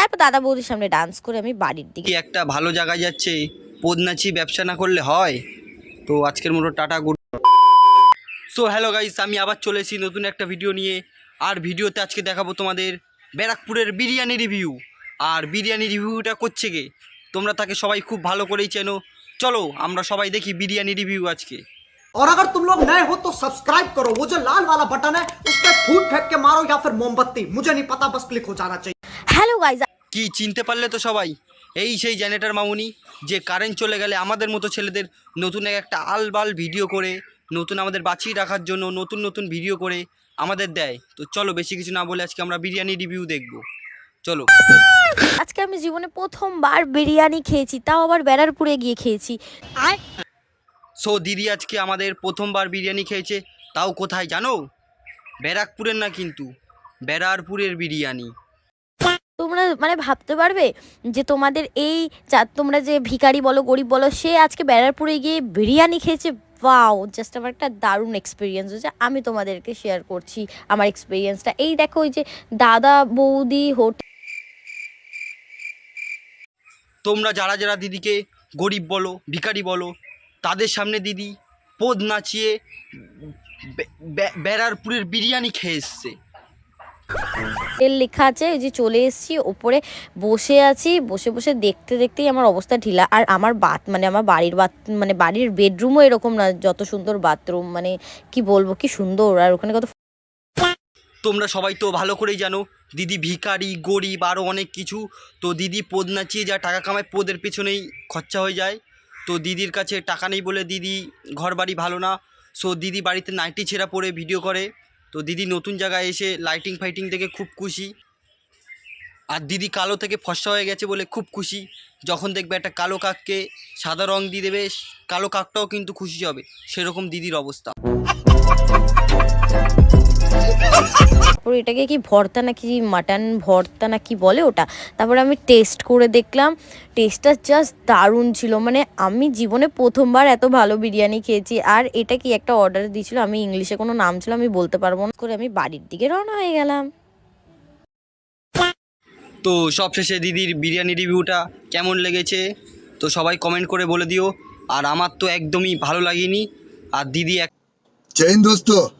তারপর দাদা বৌদির সামনে ডান্স করে আমি বাড়ির দিকে। কি একটা ভালো জায়গায় যাচ্ছে, পদ নাচি ব্যবসা না করলে হয়। তো আজকের মতো tata good. So hello guys, আমি আবার চলে এসেছি নতুন একটা ভিডিও নিয়ে। আর ভিডিওতে আজকে দেখাবো তোমাদের ব্যারাকপুরের বিরিয়ানি রিভিউ। আর বিরিয়ানি রিভিউটা করছে কে, তোমরা তাকে সবাই খুব ভালো করেই চেনো। চলো আমরা সবাই দেখি বিরিয়ানি রিভিউ আজকে। और अगर तुम लोग नए हो तो सब्सक्राइब करो, वो जो लाल वाला बटन है उस पर फूट फेंक के मारो या फिर मोमबत्ती, मुझे नहीं पता, बस क्लिक हो जाना चाहिए। হ্যালো গাইজ, কি চিনতে পারলে তো সবাই? এই সেই জেনারেটর মামুনি, যে কারেন্ট চলে গেলে আমাদের মতো ছেলেদের নতুন একটা আলবাল ভিডিও করে, নতুন আমাদের বাঁচিয়ে রাখার জন্য নতুন নতুন ভিডিও করে আমাদের দেয়। তো চলো বেশি কিছু না বলে আজকে আমরা বিরিয়ানি রিভিউ দেখব। চলো। আজকে আমি জীবনে প্রথমবার বিরিয়ানি খেয়েছি, তাও আবার ব্যারাকপুরে গিয়ে খেয়েছি। আর সো দিদি আজকে আমাদের প্রথমবার বিরিয়ানি খেয়েছে, তাও কোথায় জানো? ব্যারাকপুরের না, কিন্তু ব্যারারপুরের বিরিয়ানি। তোমরা মানে ভাবতে পারবে যে তোমাদের এই তোমরা যে ভিখারি বলো গরিব বলো, সে আজকে ব্যারাকপুরে গিয়ে বিরিয়ানি খেয়েছে। ওয়াও, জাস্ট আমার একটা দারুণ এক্সপিরিয়েন্স হয়েছে। আমি তোমাদেরকে শেয়ার করছি আমার এক্সপিরিয়েন্সটা। এই দেখো, ওই যে দাদা বৌদি হোটেল, তোমরা যারা যারা দিদিকে গরিব বলো ভিখারি বলো, তাদের সামনে দিদি পদ নাচিয়ে ব্যারারপুরের বিরিয়ানি খেয়ে এসছে। লেখা আছে। ওই যে চলে এসেছি, ওপরে বসে আছি, বসে বসে দেখতে দেখতেই আমার অবস্থা ঢিলা। আর আমার আমার বাড়ির বেডরুমও এরকম না, যত সুন্দর বাথরুম, মানে কি বলবো, কি সুন্দর। আর ওখানে কত, তোমরা সবাই তো ভালো করেই জানো দিদি ভিখারি গরিব আরও অনেক কিছু। তো দিদি পদ নাচিয়ে যা টাকা কামায়, পদের পেছনেই খরচা হয়ে যায়। তো দিদির কাছে টাকা নেই বলে দিদি ঘর বাড়ি ভালো না। সো দিদি বাড়িতে নাইটি ছেঁড়া পরে ভিডিও করে। তো দিদি নতুন জায়গায় এসে লাইটিং ফাইটিং দেখে খুব খুশি। আর দিদি কালো থেকে ফর্সা হয়ে গেছে বলে খুব খুশি। যখন দেখবে একটা কালো কাককে সাদা রং দিয়ে দেবে, কালো কাকটাও কিন্তু খুশি হবে। সেরকম দিদির অবস্থা। তারপর এটাকে কি ভর্তা নাকি মাটন ভর্তা না কি বলে ওটা, তারপরে আমি টেস্ট করে দেখলাম। টেস্টটা জাস্ট দারুণ ছিল। মানে আমি জীবনে প্রথমবার এত ভালো বিরিয়ানি খেয়েছি। আর এটা কি একটা অর্ডার দিয়েছিল, আমি ইংলিশে কোনো নাম ছিল আমি বলতে পারবো না, করে আমি বাড়ির দিকে রওনা হয়ে গেলাম। তো সবশেষে দিদির বিরিয়ানি রিভিউটা কেমন লেগেছে তো সবাই কমেন্ট করে বলে দিও। আর আমার তো একদমই ভালো লাগেনি। আর দিদি जय हिंद दोस्तों।